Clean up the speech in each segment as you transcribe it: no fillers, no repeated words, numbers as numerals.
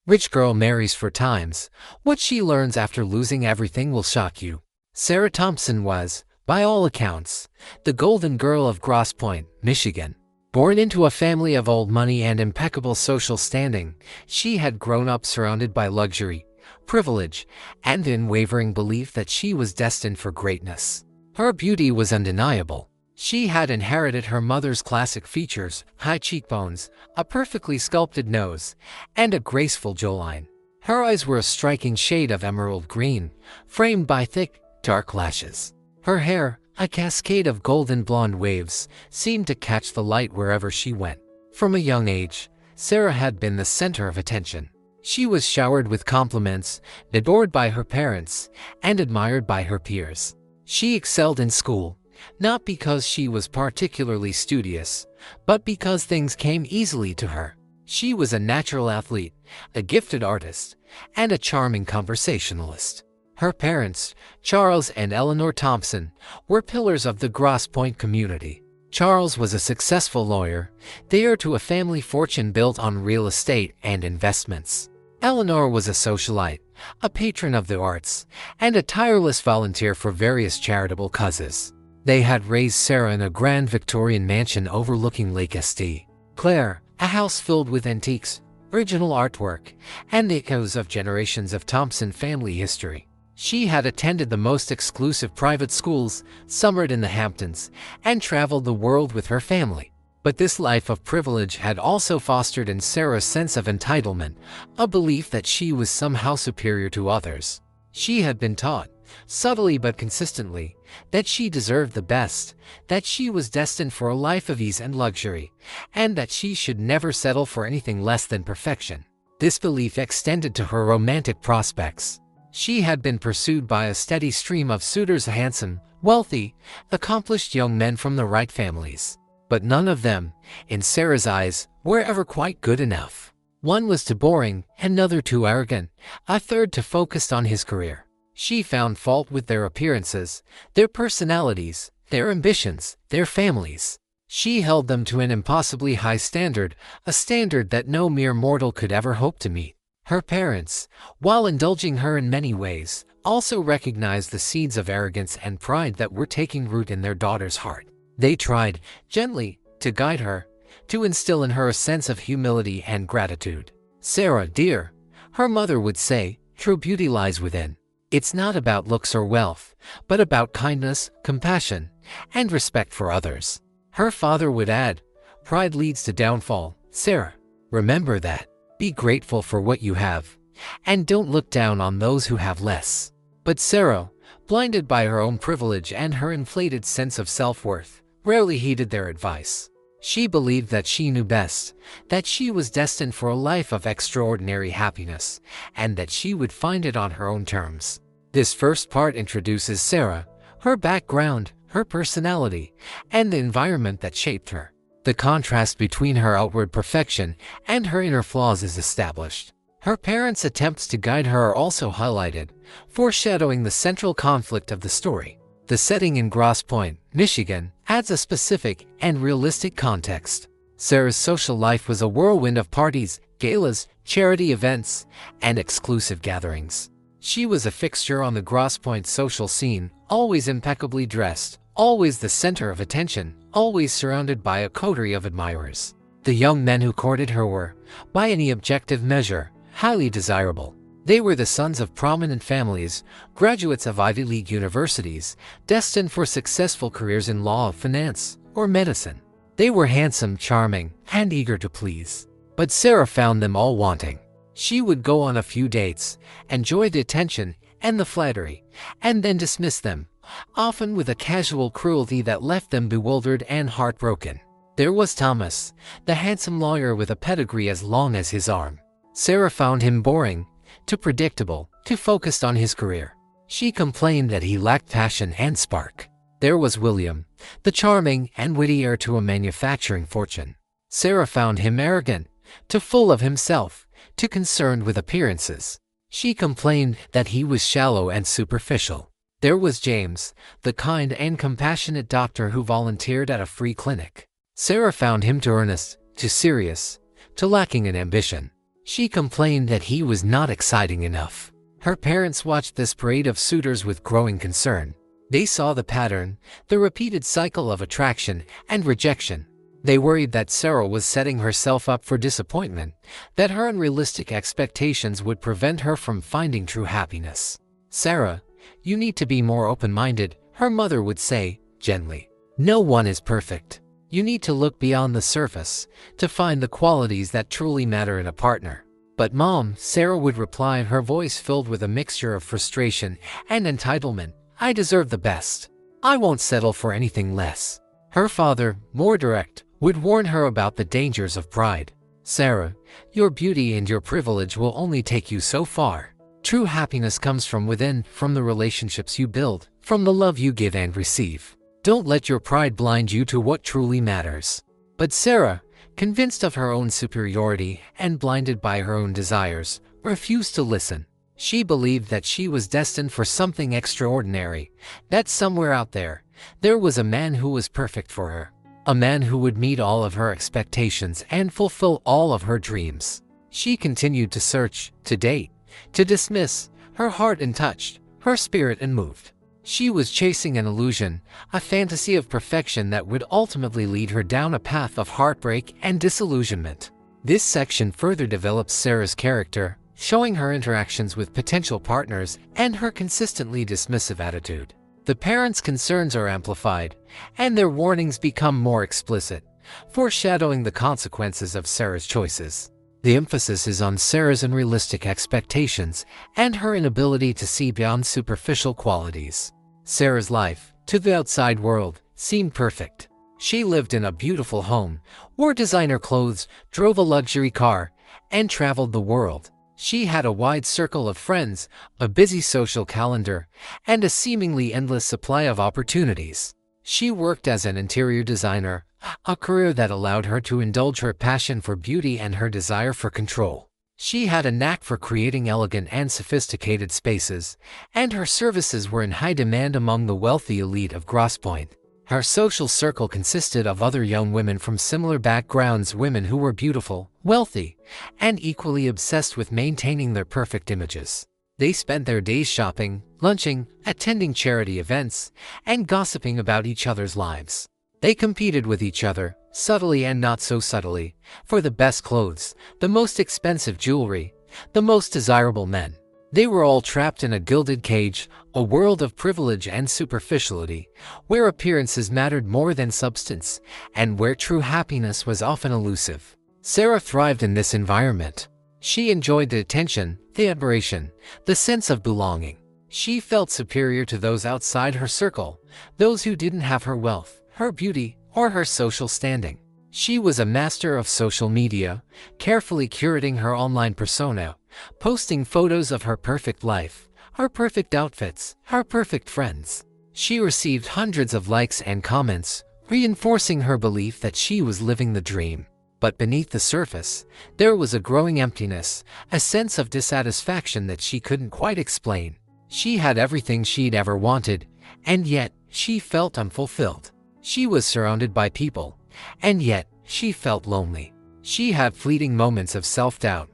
Rich girl marries 4 times. What she learns after losing everything will shock you. Sarah Thompson was, by all accounts, the golden girl of Grosse Pointe, Michigan. Born into a family of old money and impeccable social standing, she had grown up surrounded by luxury, privilege, and the unwavering belief that she was destined for greatness. Her beauty was undeniable. She had inherited her mother's classic features: high cheekbones, a perfectly sculpted nose, and a graceful jawline. Her eyes were a striking shade of emerald green, framed by thick, dark lashes. Her hair, a cascade of golden blonde waves, seemed to catch the light wherever she went. From a young age, Sarah had been the center of attention. She was showered with compliments, adored by her parents, and admired by her peers. She excelled in school, not because she was particularly studious, but because things came easily to her. She was a natural athlete, a gifted artist, and a charming conversationalist. Her parents, Charles and Eleanor Thompson, were pillars of the Grosse Pointe community. Charles was a successful lawyer, heir to a family fortune built on real estate and investments. Eleanor was a socialite, a patron of the arts, and a tireless volunteer for various charitable causes. They had raised Sarah in a grand Victorian mansion overlooking Lake St. Clair, a house filled with antiques, original artwork, and the echoes of generations of Thompson family history. She had attended the most exclusive private schools, summered in the Hamptons, and traveled the world with her family. But this life of privilege had also fostered in Sarah a sense of entitlement, a belief that she was somehow superior to others. She had been taught, subtly but consistently, that she deserved the best, that she was destined for a life of ease and luxury, and that she should never settle for anything less than perfection. This belief extended to her romantic prospects. She had been pursued by a steady stream of suitors, handsome, wealthy, accomplished young men from the right families. But none of them, in Sarah's eyes, were ever quite good enough. One was too boring, another too arrogant, a third too focused on his career. She found fault with their appearances, their personalities, their ambitions, their families. She held them to an impossibly high standard, a standard that no mere mortal could ever hope to meet. Her parents, while indulging her in many ways, also recognized the seeds of arrogance and pride that were taking root in their daughter's heart. They tried, gently, to guide her, to instill in her a sense of humility and gratitude. "Sarah, dear," her mother would say, "true beauty lies within. It's not about looks or wealth, but about kindness, compassion, and respect for others." Her father would add, "Pride leads to downfall. Sarah, remember that. Be grateful for what you have, and don't look down on those who have less." But Sarah, blinded by her own privilege and her inflated sense of self-worth, rarely heeded their advice. She believed that she knew best, that she was destined for a life of extraordinary happiness, and that she would find it on her own terms. This first part introduces Sarah, her background, her personality, and the environment that shaped her. The contrast between her outward perfection and her inner flaws is established. Her parents' attempts to guide her are also highlighted, foreshadowing the central conflict of the story. The setting in Grosse Pointe, Michigan, adds a specific and realistic context. Sarah's social life was a whirlwind of parties, galas, charity events, and exclusive gatherings. She was a fixture on the Grosse Pointe social scene, always impeccably dressed, always the center of attention, always surrounded by a coterie of admirers. The young men who courted her were, by any objective measure, highly desirable. They were the sons of prominent families, graduates of Ivy League universities, destined for successful careers in law, finance, or medicine. They were handsome, charming, and eager to please. But Sarah found them all wanting. She would go on a few dates, enjoy the attention and the flattery, and then dismiss them, often with a casual cruelty that left them bewildered and heartbroken. There was Thomas, the handsome lawyer with a pedigree as long as his arm. Sarah found him boring, too predictable, too focused on his career. She complained that he lacked passion and spark. There was William, the charming and witty heir to a manufacturing fortune. Sarah found him arrogant, too full of himself, too concerned with appearances. She complained that he was shallow and superficial. There was James, the kind and compassionate doctor who volunteered at a free clinic. Sarah found him too earnest, too serious, too lacking in ambition. She complained that he was not exciting enough. Her parents watched this parade of suitors with growing concern. They saw the pattern, the repeated cycle of attraction and rejection. They worried that Sarah was setting herself up for disappointment, that her unrealistic expectations would prevent her from finding true happiness. "Sarah, you need to be more open-minded," her mother would say, gently. "No one is perfect. You need to look beyond the surface to find the qualities that truly matter in a partner." "But Mom," Sarah would reply, her voice filled with a mixture of frustration and entitlement, "I deserve the best. I won't settle for anything less." Her father, more direct, would warn her about the dangers of pride. "Sarah, your beauty and your privilege will only take you so far. True happiness comes from within, from the relationships you build, from the love you give and receive. Don't let your pride blind you to what truly matters." But Sarah, convinced of her own superiority and blinded by her own desires, refused to listen. She believed that she was destined for something extraordinary, that somewhere out there, there was a man who was perfect for her, a man who would meet all of her expectations and fulfill all of her dreams. She continued to search, to date, to dismiss, her heart untouched, her spirit unmoved. She was chasing an illusion, a fantasy of perfection that would ultimately lead her down a path of heartbreak and disillusionment. This section further develops Sarah's character, showing her interactions with potential partners and her consistently dismissive attitude. The parents' concerns are amplified, and their warnings become more explicit, foreshadowing the consequences of Sarah's choices. The emphasis is on Sarah's unrealistic expectations and her inability to see beyond superficial qualities. Sarah's life, to the outside world, seemed perfect. She lived in a beautiful home, wore designer clothes, drove a luxury car, and traveled the world. She had a wide circle of friends, a busy social calendar, and a seemingly endless supply of opportunities. She worked as an interior designer, a career that allowed her to indulge her passion for beauty and her desire for control. She had a knack for creating elegant and sophisticated spaces, and her services were in high demand among the wealthy elite of Grosse Pointe. Her social circle consisted of other young women from similar backgrounds, women who were beautiful, wealthy, and equally obsessed with maintaining their perfect images. They spent their days shopping, lunching, attending charity events, and gossiping about each other's lives. They competed with each other, subtly and not so subtly, for the best clothes, the most expensive jewelry, the most desirable men. They were all trapped in a gilded cage, a world of privilege and superficiality, where appearances mattered more than substance, and where true happiness was often elusive. Sarah thrived in this environment. She enjoyed the attention, the admiration, the sense of belonging. She felt superior to those outside her circle, those who didn't have her wealth, her beauty, or her social standing. She was a master of social media, carefully curating her online persona, posting photos of her perfect life, her perfect outfits, her perfect friends. She received hundreds of likes and comments, reinforcing her belief that she was living the dream. But beneath the surface, there was a growing emptiness, a sense of dissatisfaction that she couldn't quite explain. She had everything she'd ever wanted, and yet she felt unfulfilled. She was surrounded by people, and yet she felt lonely. She had fleeting moments of self-doubt,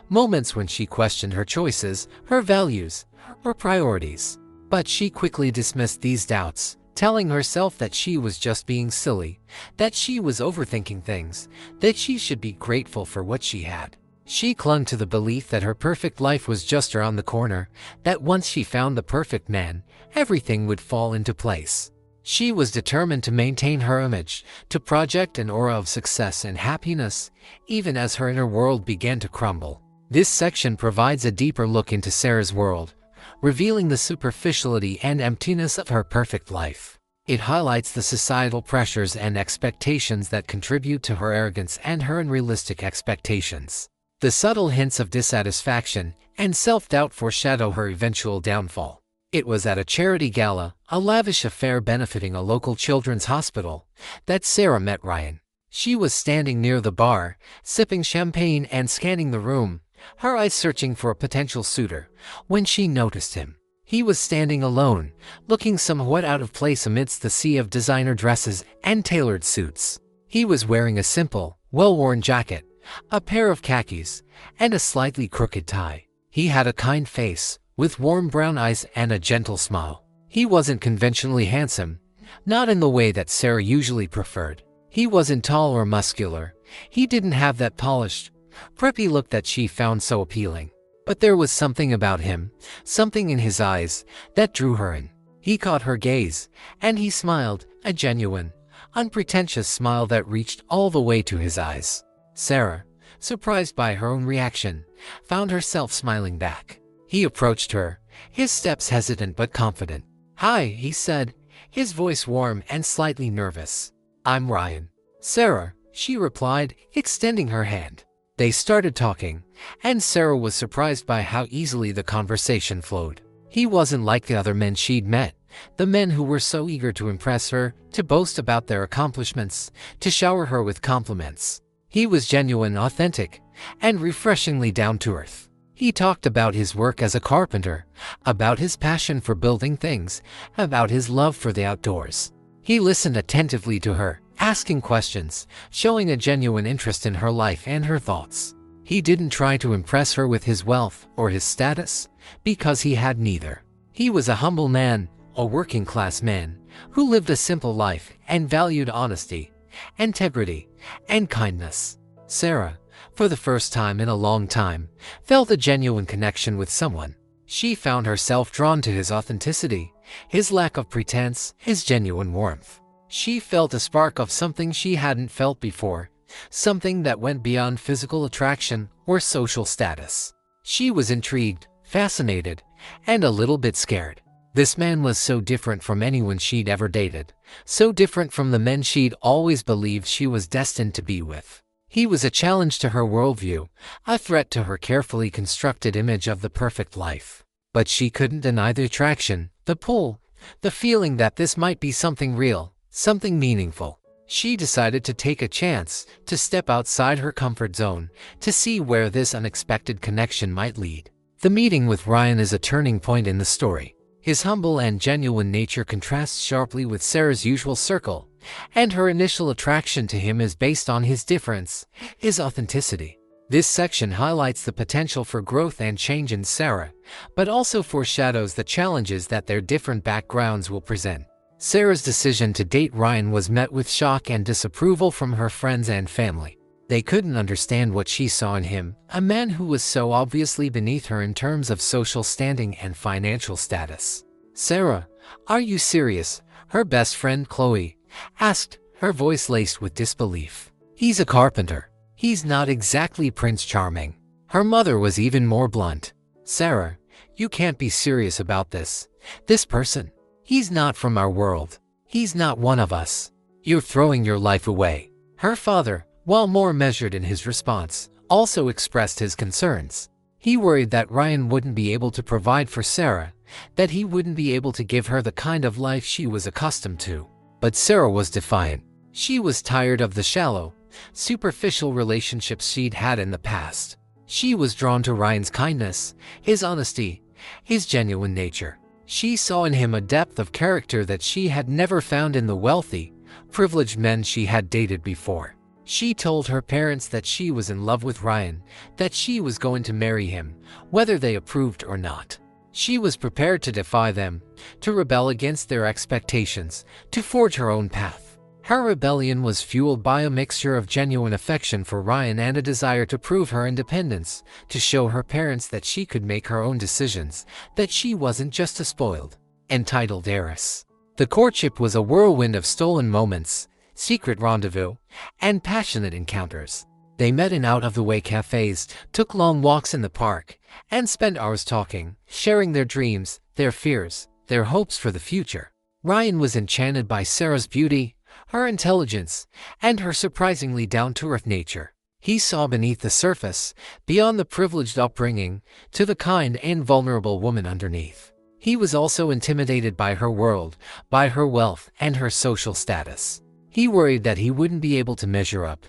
moments when she questioned her choices, her values, her priorities. But she quickly dismissed these doubts, telling herself that she was just being silly, that she was overthinking things, that she should be grateful for what she had. She clung to the belief that her perfect life was just around the corner, that once she found the perfect man, everything would fall into place. She was determined to maintain her image, to project an aura of success and happiness, even as her inner world began to crumble. This section provides a deeper look into Sarah's world, revealing the superficiality and emptiness of her perfect life. It highlights the societal pressures and expectations that contribute to her arrogance and her unrealistic expectations. The subtle hints of dissatisfaction and self-doubt foreshadow her eventual downfall. It was at a charity gala, a lavish affair benefiting a local children's hospital, that Sarah met Ryan. She was standing near the bar, sipping champagne and scanning the room, her eyes searching for a potential suitor, when she noticed him. He was standing alone, looking somewhat out of place amidst the sea of designer dresses and tailored suits. He was wearing a simple, well-worn jacket, a pair of khakis, and a slightly crooked tie. He had a kind face, with warm brown eyes and a gentle smile. He wasn't conventionally handsome, not in the way that Sarah usually preferred. He wasn't tall or muscular. He didn't have that polished, preppy look that she found so appealing. But there was something about him, something in his eyes, that drew her in. He caught her gaze, and he smiled, a genuine, unpretentious smile that reached all the way to his eyes. Sarah, surprised by her own reaction, found herself smiling back. He approached her, his steps hesitant but confident. "Hi," he said, his voice warm and slightly nervous. "I'm Ryan." "Sarah," she replied, extending her hand. They started talking, and Sarah was surprised by how easily the conversation flowed. He wasn't like the other men she'd met, the men who were so eager to impress her, to boast about their accomplishments, to shower her with compliments. He was genuine, authentic, and refreshingly down-to-earth. He talked about his work as a carpenter, about his passion for building things, about his love for the outdoors. He listened attentively to her, asking questions, showing a genuine interest in her life and her thoughts. He didn't try to impress her with his wealth or his status, because he had neither. He was a humble man, a working-class man, who lived a simple life and valued honesty, integrity, and kindness. Sarah, for the first time in a long time, felt a genuine connection with someone. She found herself drawn to his authenticity, his lack of pretense, his genuine warmth. She felt a spark of something she hadn't felt before, something that went beyond physical attraction or social status. She was intrigued, fascinated, and a little bit scared. This man was so different from anyone she'd ever dated, so different from the men she'd always believed she was destined to be with. He was a challenge to her worldview, a threat to her carefully constructed image of the perfect life. But she couldn't deny the attraction, the pull, the feeling that this might be something real, something meaningful. She decided to take a chance, to step outside her comfort zone, to see where this unexpected connection might lead. The meeting with Ryan is a turning point in the story. His humble and genuine nature contrasts sharply with Sarah's usual circle, and her initial attraction to him is based on his difference, his authenticity. This section highlights the potential for growth and change in Sarah, but also foreshadows the challenges that their different backgrounds will present. Sarah's decision to date Ryan was met with shock and disapproval from her friends and family. They couldn't understand what she saw in him, a man who was so obviously beneath her in terms of social standing and financial status. "Sarah, are you serious?" her best friend Chloe asked, her voice laced with disbelief. "He's a carpenter. He's not exactly Prince Charming." Her mother was even more blunt. "Sarah, you can't be serious about this. This person, he's not from our world. He's not one of us. You're throwing your life away." Her father, while more measured in his response, also expressed his concerns. He worried that Ryan wouldn't be able to provide for Sarah, that he wouldn't be able to give her the kind of life she was accustomed to. But Sarah was defiant. She was tired of the shallow, superficial relationships she'd had in the past. She was drawn to Ryan's kindness, his honesty, his genuine nature. She saw in him a depth of character that she had never found in the wealthy, privileged men she had dated before. She told her parents that she was in love with Ryan, that she was going to marry him, whether they approved or not. She was prepared to defy them, to rebel against their expectations, to forge her own path. Her rebellion was fueled by a mixture of genuine affection for Ryan and a desire to prove her independence, to show her parents that she could make her own decisions, that she wasn't just a spoiled, entitled heiress. The courtship was a whirlwind of stolen moments, secret rendezvous, and passionate encounters. They met in out-of-the-way cafes, took long walks in the park, and spent hours talking, sharing their dreams, their fears, their hopes for the future. Ryan was enchanted by Sarah's beauty, her intelligence, and her surprisingly down-to-earth nature. He saw beneath the surface, beyond the privileged upbringing, to the kind and vulnerable woman underneath. He was also intimidated by her world, by her wealth, and her social status. He worried that he wouldn't be able to measure up,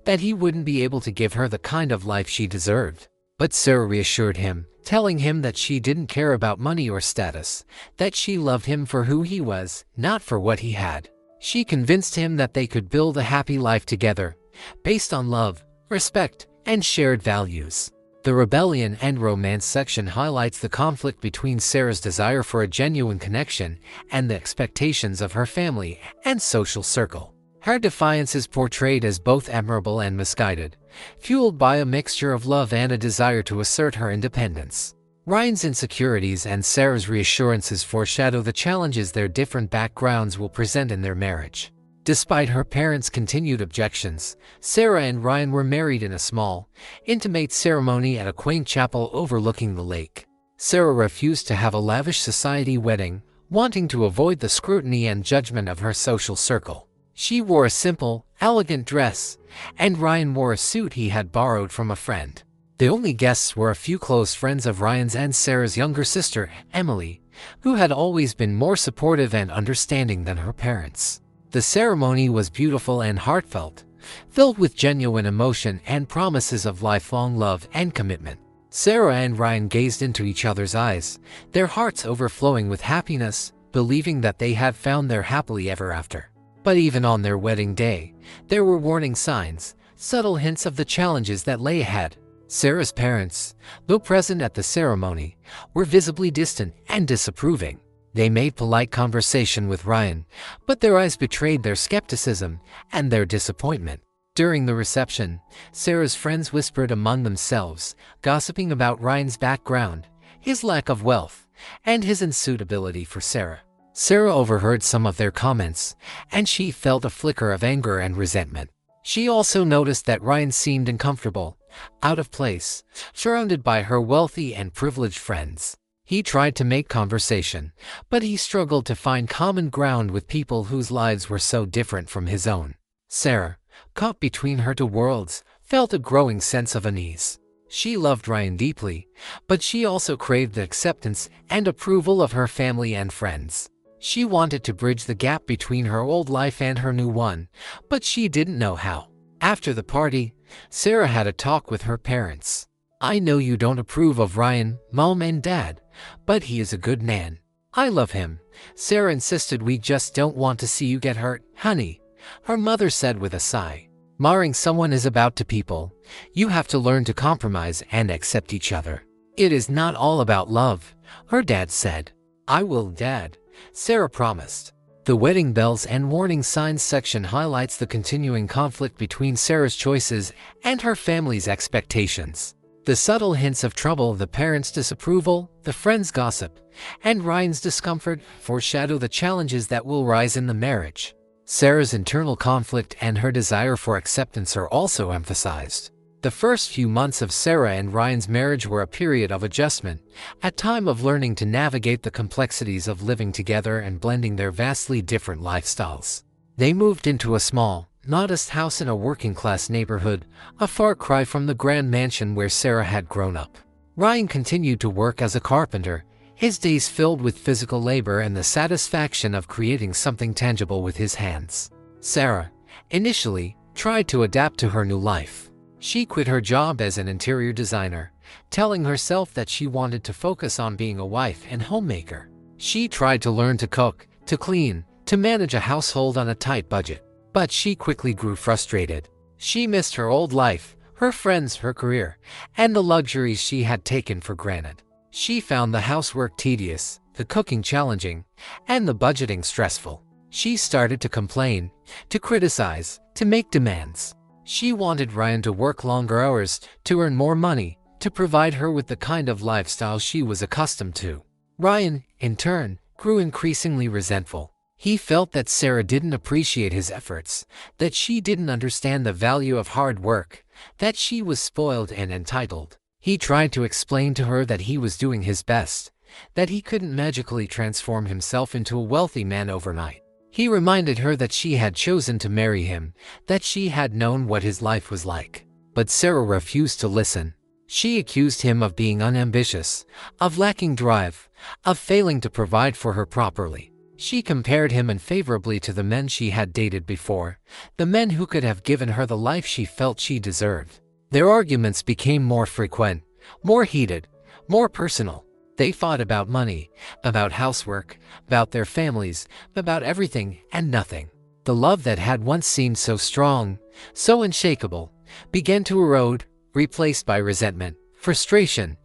that he wouldn't be able to give her the kind of life she deserved. But Sarah reassured him, telling him that she didn't care about money or status, that she loved him for who he was, not for what he had. She convinced him that they could build a happy life together, based on love, respect, and shared values. The rebellion and romance section highlights the conflict between Sarah's desire for a genuine connection and the expectations of her family and social circle. Her defiance is portrayed as both admirable and misguided, fueled by a mixture of love and a desire to assert her independence. Ryan's insecurities and Sarah's reassurances foreshadow the challenges their different backgrounds will present in their marriage. Despite her parents' continued objections, Sarah and Ryan were married in a small, intimate ceremony at a quaint chapel overlooking the lake. Sarah refused to have a lavish society wedding, wanting to avoid the scrutiny and judgment of her social circle. She wore a simple, elegant dress, and Ryan wore a suit he had borrowed from a friend. The only guests were a few close friends of Ryan's and Sarah's younger sister, Emily, who had always been more supportive and understanding than her parents. The ceremony was beautiful and heartfelt, filled with genuine emotion and promises of lifelong love and commitment. Sarah and Ryan gazed into each other's eyes, their hearts overflowing with happiness, believing that they had found their happily ever after. But even on their wedding day, there were warning signs, subtle hints of the challenges that lay ahead. Sarah's parents, though present at the ceremony, were visibly distant and disapproving. They made polite conversation with Ryan, but their eyes betrayed their skepticism and their disappointment. During the reception, Sarah's friends whispered among themselves, gossiping about Ryan's background, his lack of wealth, and his unsuitability for Sarah. Sarah overheard some of their comments, and she felt a flicker of anger and resentment. She also noticed that Ryan seemed uncomfortable, out of place, surrounded by her wealthy and privileged friends. He tried to make conversation, but he struggled to find common ground with people whose lives were so different from his own. Sarah, caught between her two worlds, felt a growing sense of unease. She loved Ryan deeply, but she also craved the acceptance and approval of her family and friends. She wanted to bridge the gap between her old life and her new one, but she didn't know how. After the party, Sarah had a talk with her parents. "I know you don't approve of Ryan, Mom and Dad, but he is a good man. I love him," Sarah insisted. "We just don't want to see you get hurt, honey," her mother said with a sigh. "Marrying someone is about two people. You have to learn to compromise and accept each other. It is not all about love," her dad said. "I will, Dad," Sarah promised. The wedding bells and warning signs section highlights the continuing conflict between Sarah's choices and her family's expectations. The subtle hints of trouble, the parents' disapproval, the friends' gossip, and Ryan's discomfort foreshadow the challenges that will rise in the marriage. Sarah's internal conflict and her desire for acceptance are also emphasized. The first few months of Sarah and Ryan's marriage were a period of adjustment, a time of learning to navigate the complexities of living together and blending their vastly different lifestyles. They moved into a small, modest house in a working-class neighborhood, a far cry from the grand mansion where Sarah had grown up. Ryan continued to work as a carpenter, his days filled with physical labor and the satisfaction of creating something tangible with his hands. Sarah, initially, tried to adapt to her new life. She quit her job as an interior designer, telling herself that she wanted to focus on being a wife and homemaker. She tried to learn to cook, to clean, to manage a household on a tight budget. But she quickly grew frustrated. She missed her old life, her friends, her career, and the luxuries she had taken for granted. She found the housework tedious, the cooking challenging, and the budgeting stressful. She started to complain, to criticize, to make demands. She wanted Ryan to work longer hours, to earn more money, to provide her with the kind of lifestyle she was accustomed to. Ryan, in turn, grew increasingly resentful. He felt that Sarah didn't appreciate his efforts, that she didn't understand the value of hard work, that she was spoiled and entitled. He tried to explain to her that he was doing his best, that he couldn't magically transform himself into a wealthy man overnight. He reminded her that she had chosen to marry him, that she had known what his life was like. But Sarah refused to listen. She accused him of being unambitious, of lacking drive, of failing to provide for her properly. She compared him unfavorably to the men she had dated before, the men who could have given her the life she felt she deserved. Their arguments became more frequent, more heated, more personal. They fought about money, about housework, about their families, about everything and nothing. The love that had once seemed so strong, so unshakable, began to erode, replaced by resentment, frustration,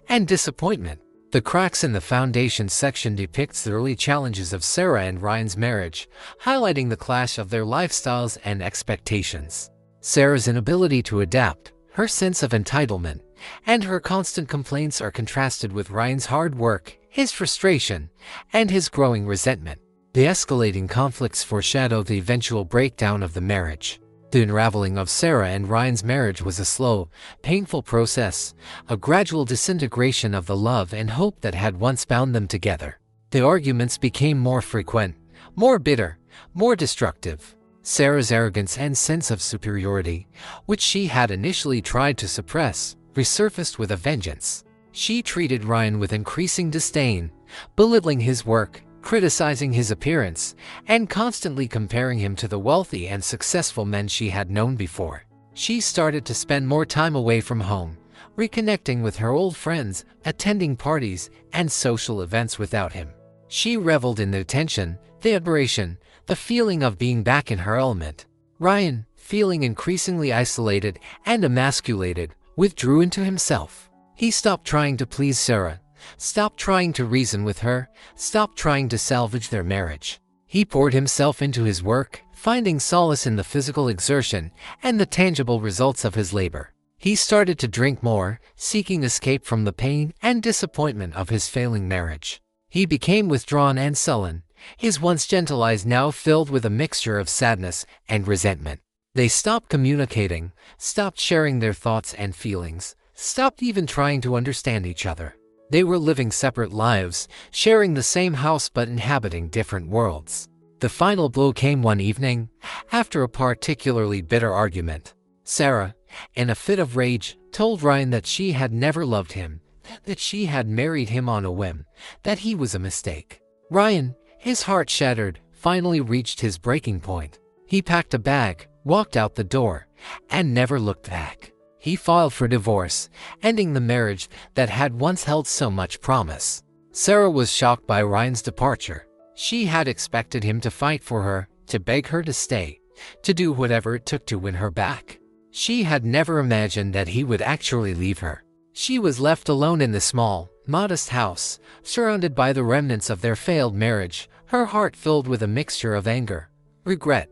and disappointment. The cracks in the foundation section depicts the early challenges of Sarah and Ryan's marriage, highlighting the clash of their lifestyles and expectations. Sarah's inability to adapt, her sense of entitlement, and her constant complaints are contrasted with Ryan's hard work, his frustration, and his growing resentment. The escalating conflicts foreshadow the eventual breakdown of the marriage. The unraveling of Sarah and Ryan's marriage was a slow, painful process, a gradual disintegration of the love and hope that had once bound them together. The arguments became more frequent, more bitter, more destructive. Sarah's arrogance and sense of superiority, which she had initially tried to suppress, resurfaced with a vengeance. She treated Ryan with increasing disdain, belittling his work, criticizing his appearance, and constantly comparing him to the wealthy and successful men she had known before. She started to spend more time away from home, reconnecting with her old friends, attending parties and social events without him. She reveled in the attention, the admiration, the feeling of being back in her element. Ryan, feeling increasingly isolated and emasculated, withdrew into himself. He stopped trying to please Sarah, stopped trying to reason with her, stopped trying to salvage their marriage. He poured himself into his work, finding solace in the physical exertion and the tangible results of his labor. He started to drink more, seeking escape from the pain and disappointment of his failing marriage. He became withdrawn and sullen, his once gentle eyes now filled with a mixture of sadness and resentment. They stopped communicating, stopped sharing their thoughts and feelings, stopped even trying to understand each other. They were living separate lives, sharing the same house but inhabiting different worlds. The final blow came one evening, after a particularly bitter argument. Sarah, in a fit of rage, told Ryan that she had never loved him, that she had married him on a whim, that he was a mistake. Ryan, his heart shattered, finally reached his breaking point. He packed a bag, walked out the door, and never looked back. He filed for divorce, ending the marriage that had once held so much promise. Sarah was shocked by Ryan's departure. She had expected him to fight for her, to beg her to stay, to do whatever it took to win her back. She had never imagined that he would actually leave her. She was left alone in the small, modest house, surrounded by the remnants of their failed marriage, her heart filled with a mixture of anger, regret,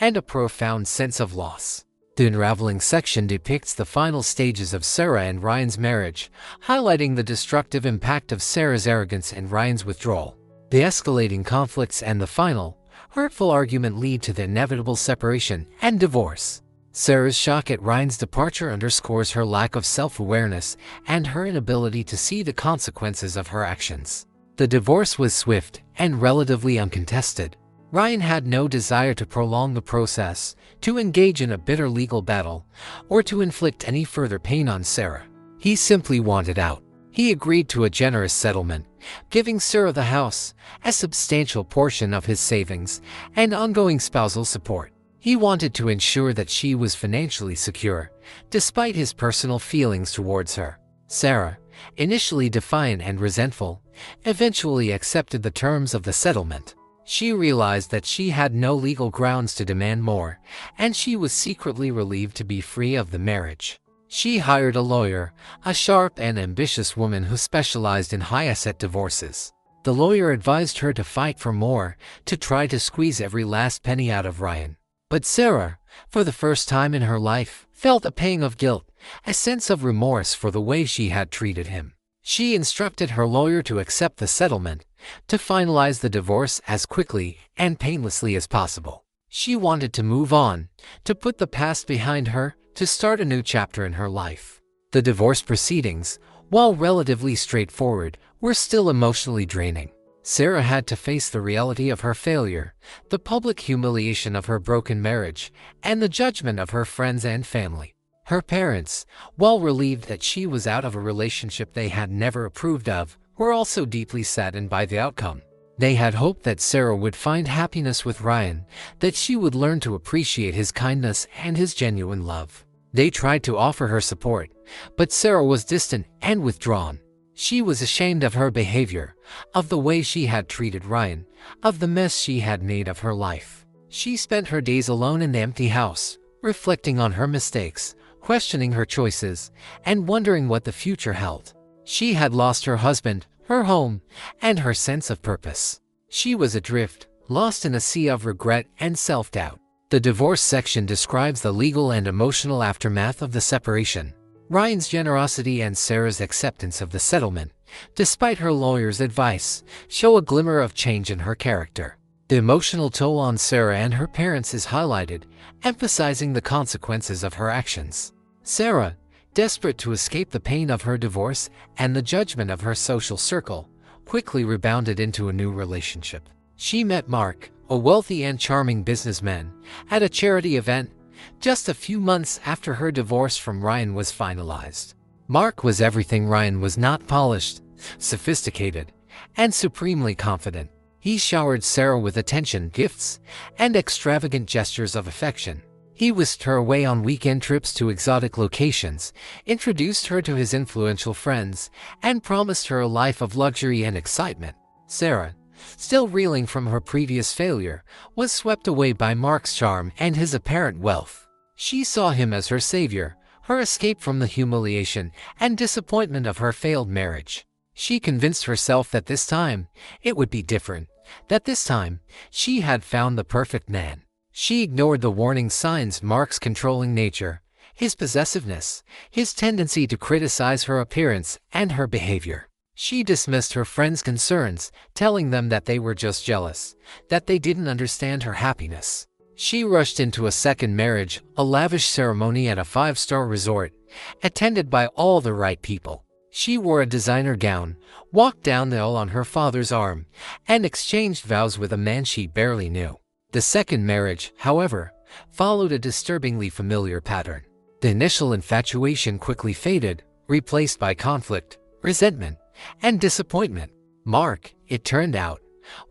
and a profound sense of loss. The unraveling section depicts the final stages of Sarah and Ryan's marriage, highlighting the destructive impact of Sarah's arrogance and Ryan's withdrawal. The escalating conflicts and the final, hurtful argument lead to the inevitable separation and divorce. Sarah's shock at Ryan's departure underscores her lack of self-awareness and her inability to see the consequences of her actions. The divorce was swift and relatively uncontested. Ryan had no desire to prolong the process, to engage in a bitter legal battle, or to inflict any further pain on Sarah. He simply wanted out. He agreed to a generous settlement, giving Sarah the house, a substantial portion of his savings, and ongoing spousal support. He wanted to ensure that she was financially secure, despite his personal feelings towards her. Sarah, initially defiant and resentful, eventually accepted the terms of the settlement. She realized that she had no legal grounds to demand more, and she was secretly relieved to be free of the marriage. She hired a lawyer, a sharp and ambitious woman who specialized in high-asset divorces. The lawyer advised her to fight for more, to try to squeeze every last penny out of Ryan. But Sarah, for the first time in her life, felt a pang of guilt, a sense of remorse for the way she had treated him. She instructed her lawyer to accept the settlement, to finalize the divorce as quickly and painlessly as possible. She wanted to move on, to put the past behind her, to start a new chapter in her life. The divorce proceedings, while relatively straightforward, were still emotionally draining. Sarah had to face the reality of her failure, the public humiliation of her broken marriage, and the judgment of her friends and family. Her parents, while relieved that she was out of a relationship they had never approved of, were also deeply saddened by the outcome. They had hoped that Sarah would find happiness with Ryan, that she would learn to appreciate his kindness and his genuine love. They tried to offer her support, but Sarah was distant and withdrawn. She was ashamed of her behavior, of the way she had treated Ryan, of the mess she had made of her life. She spent her days alone in the empty house, reflecting on her mistakes, questioning her choices and wondering what the future held. She had lost her husband, her home, and her sense of purpose. She was adrift, lost in a sea of regret and self-doubt. The divorce section describes the legal and emotional aftermath of the separation. Ryan's generosity and Sarah's acceptance of the settlement, despite her lawyer's advice, show a glimmer of change in her character. The emotional toll on Sarah and her parents is highlighted, emphasizing the consequences of her actions. Sarah, desperate to escape the pain of her divorce and the judgment of her social circle, quickly rebounded into a new relationship. She met Mark, a wealthy and charming businessman, at a charity event just a few months after her divorce from Ryan was finalized. Mark was everything Ryan was not: polished, sophisticated, and supremely confident. He showered Sarah with attention, gifts, and extravagant gestures of affection. He whisked her away on weekend trips to exotic locations, introduced her to his influential friends, and promised her a life of luxury and excitement. Sarah, still reeling from her previous failure, was swept away by Mark's charm and his apparent wealth. She saw him as her savior, her escape from the humiliation and disappointment of her failed marriage. She convinced herself that this time it would be different, that this time she had found the perfect man. She ignored the warning signs: Mark's controlling nature, his possessiveness, his tendency to criticize her appearance and her behavior. She dismissed her friends' concerns, telling them that they were just jealous, that they didn't understand her happiness. She rushed into a second marriage, a lavish ceremony at a 5-star resort, attended by all the right people. She wore a designer gown, walked down the aisle on her father's arm, and exchanged vows with a man she barely knew. The second marriage, however, followed a disturbingly familiar pattern. The initial infatuation quickly faded, replaced by conflict, resentment, and disappointment. Mark, it turned out,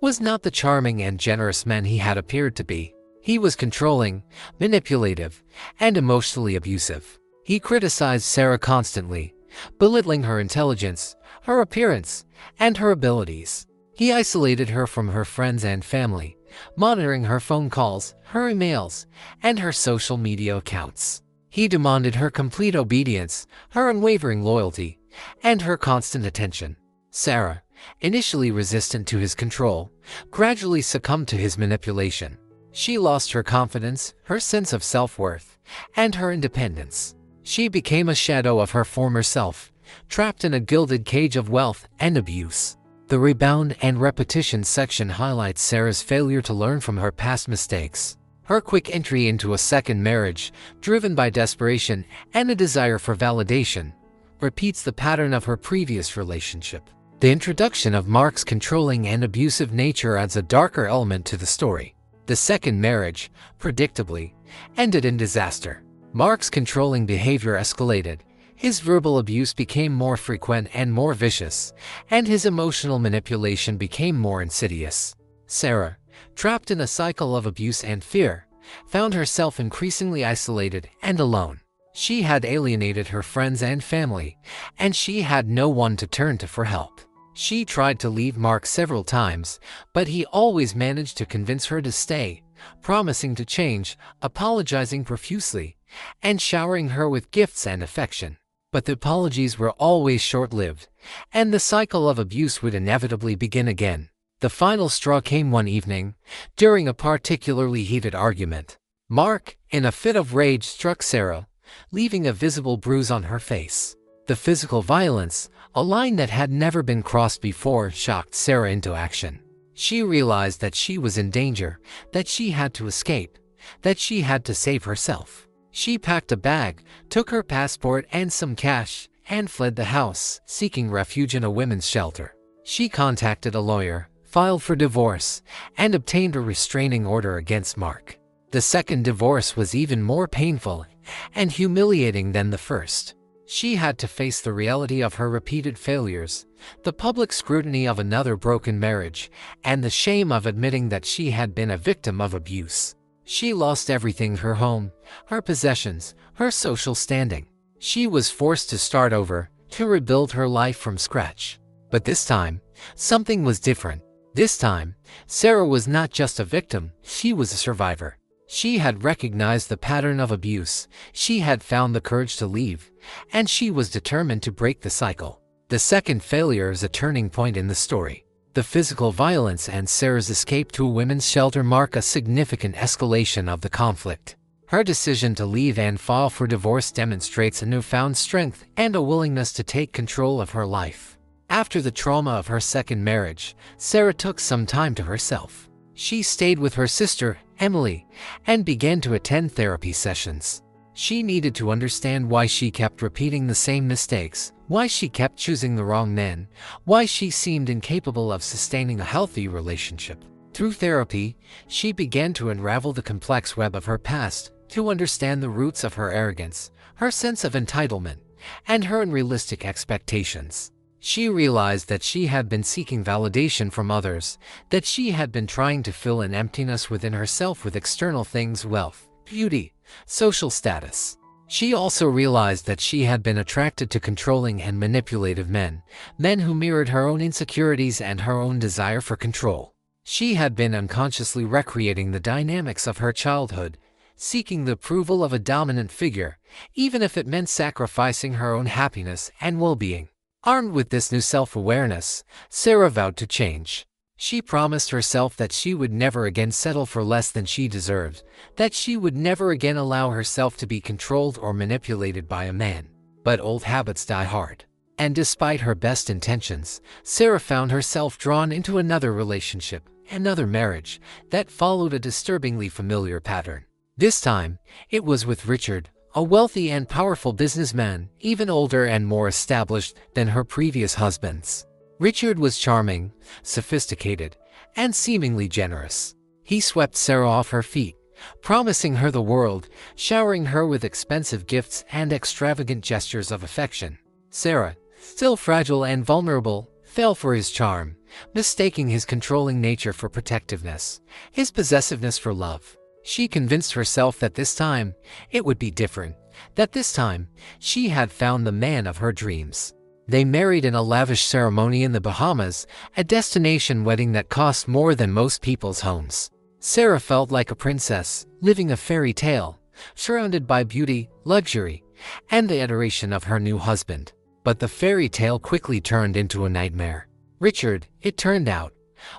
was not the charming and generous man he had appeared to be. He was controlling, manipulative, and emotionally abusive. He criticized Sarah constantly, belittling her intelligence, her appearance, and her abilities. He isolated her from her friends and family, monitoring her phone calls, her emails, and her social media accounts. He demanded her complete obedience, her unwavering loyalty, and her constant attention. Sarah, initially resistant to his control, gradually succumbed to his manipulation. She lost her confidence, her sense of self-worth, and her independence. She became a shadow of her former self, trapped in a gilded cage of wealth and abuse. The rebound and repetition section highlights Sarah's failure to learn from her past mistakes. Her quick entry into a second marriage, driven by desperation and a desire for validation, repeats the pattern of her previous relationship. The introduction of Mark's controlling and abusive nature adds a darker element to the story. The second marriage, predictably, ended in disaster. Mark's controlling behavior escalated, his verbal abuse became more frequent and more vicious, and his emotional manipulation became more insidious. Sarah, trapped in a cycle of abuse and fear, found herself increasingly isolated and alone. She had alienated her friends and family, and she had no one to turn to for help. She tried to leave Mark several times, but he always managed to convince her to stay, promising to change, apologizing profusely, and showering her with gifts and affection. But the apologies were always short-lived, and the cycle of abuse would inevitably begin again. The final straw came one evening, during a particularly heated argument. Mark, in a fit of rage, struck Sarah, leaving a visible bruise on her face. The physical violence, a line that had never been crossed before, shocked Sarah into action. She realized that she was in danger, that she had to escape, that she had to save herself. She packed a bag, took her passport and some cash, and fled the house, seeking refuge in a women's shelter. She contacted a lawyer, filed for divorce, and obtained a restraining order against Mark. The second divorce was even more painful and humiliating than the first. She had to face the reality of her repeated failures, the public scrutiny of another broken marriage, and the shame of admitting that she had been a victim of abuse. She lost everything: her home, her possessions, her social standing. She was forced to start over, to rebuild her life from scratch. But this time, something was different. This time, Sarah was not just a victim, she was a survivor. She had recognized the pattern of abuse, she had found the courage to leave, and she was determined to break the cycle. The second failure is a turning point in the story. The physical violence and Sarah's escape to a women's shelter mark a significant escalation of the conflict. Her decision to leave and file for divorce demonstrates a newfound strength and a willingness to take control of her life. After the trauma of her second marriage, Sarah took some time to herself. She stayed with her sister, Emily, and began to attend therapy sessions. She needed to understand why she kept repeating the same mistakes, why she kept choosing the wrong men, why she seemed incapable of sustaining a healthy relationship. Through therapy, she began to unravel the complex web of her past, to understand the roots of her arrogance, her sense of entitlement, and her unrealistic expectations. She realized that she had been seeking validation from others, that she had been trying to fill an emptiness within herself with external things: wealth, beauty, social status. She also realized that she had been attracted to controlling and manipulative men who mirrored her own insecurities and her own desire for control. She had been unconsciously recreating the dynamics of her childhood, seeking the approval of a dominant figure, even if it meant sacrificing her own happiness and well-being. Armed with this new self-awareness, Sarah vowed to change. She promised herself that she would never again settle for less than she deserved, that she would never again allow herself to be controlled or manipulated by a man. But old habits die hard. And despite her best intentions, Sarah found herself drawn into another relationship, another marriage, that followed a disturbingly familiar pattern. This time, it was with Richard, a wealthy and powerful businessman, even older and more established than her previous husbands. Richard was charming, sophisticated, and seemingly generous. He swept Sarah off her feet, promising her the world, showering her with expensive gifts and extravagant gestures of affection. Sarah, still fragile and vulnerable, fell for his charm, mistaking his controlling nature for protectiveness, his possessiveness for love. She convinced herself that this time, it would be different, that this time, she had found the man of her dreams. They married in a lavish ceremony in the Bahamas, a destination wedding that cost more than most people's homes. Sarah felt like a princess, living a fairy tale, surrounded by beauty, luxury, and the adoration of her new husband. But the fairy tale quickly turned into a nightmare. Richard, it turned out,